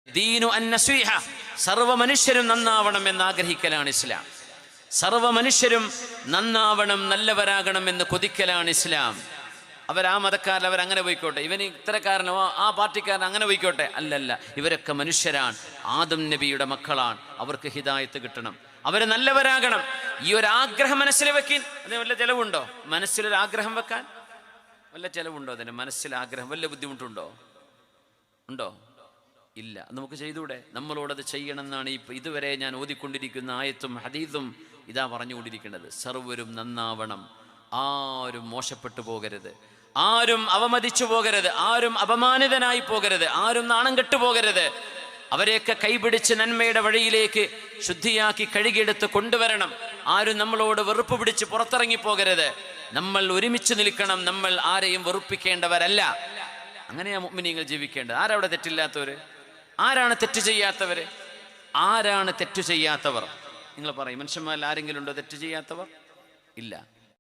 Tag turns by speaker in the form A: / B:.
A: ദീനു അന്നസ്വീഹ, സർവ്വ മനുഷ്യരും നന്നാവണം എന്ന് ആഗ്രഹിക്കലാണ് ഇസ്ലാം. സർവ്വ മനുഷ്യരും നന്നാവണം, നല്ലവരാകണം എന്ന് കൊതിക്കലാണ് ഇസ്ലാം. അവരാ മതക്കാരൻ, അവരങ്ങനെ പോയിക്കോട്ടെ, ഇവന് ഇത്തരക്കാരനോ ആ പാർട്ടിക്കാരൻ അങ്ങനെ പോയിക്കോട്ടെ, അല്ലല്ല, ഇവരൊക്കെ മനുഷ്യരാണ്, ആദം നബിയുടെ മക്കളാണ്, അവർക്ക് ഹിദായത്ത് കിട്ടണം, അവര് നല്ലവരാകണം. ഈ ഒരു ആഗ്രഹം മനസ്സിൽ വെക്കാൻ അതിന് വല്ല ചെലവുണ്ടോ? മനസ്സിലൊരു ആഗ്രഹം വെക്കാൻ വല്ല ചെലവുണ്ടോ? അതിന് മനസ്സിൽ ആഗ്രഹം വല്ല ബുദ്ധിമുട്ടുണ്ടോ? ഉണ്ടോ? ഇല്ല. നമുക്ക് ചെയ്തൂടെ? നമ്മളോടത് ചെയ്യണം എന്നാണ് ഇതുവരെ ഞാൻ ഓതിക്കൊണ്ടിരിക്കുന്ന ആയത്തും ഹദീസും ഇതാ പറഞ്ഞുകൊണ്ടിരിക്കുന്നത്. സർവരും നന്നാവണം, ആരും മോശപ്പെട്ടു പോകരുത്, ആരും അവമതിച്ചു പോകരുത്, ആരും അപമാനിതനായി പോകരുത്, ആരും നാണം കെട്ടു പോകരുത്. അവരെയൊക്കെ കൈപിടിച്ച് നന്മയുടെ വഴിയിലേക്ക് ശുദ്ധിയാക്കി കഴുകിയെടുത്ത് കൊണ്ടുവരണം. ആരും നമ്മളോട് വെറുപ്പ് പിടിച്ച് പുറത്തിറങ്ങി പോകരുത്. നമ്മൾ ഒരുമിച്ച് നിൽക്കണം, നമ്മൾ ആരെയും വെറുപ്പിക്കേണ്ടവരല്ല. അങ്ങനെയാ മുഅ്മിനീങ്ങൾ ജീവിക്കേണ്ടത്. ആരവിടെ തെറ്റില്ലാത്തവര്? ആരാണ് തെറ്റ് ചെയ്യാത്തവര്? ആരാണ് തെറ്റു ചെയ്യാത്തവർ? നിങ്ങൾ പറയും, മനുഷ്യന്മാരിൽ ആരെങ്കിലും ഉണ്ടോ തെറ്റ് ചെയ്യാത്തവർ? ഇല്ല.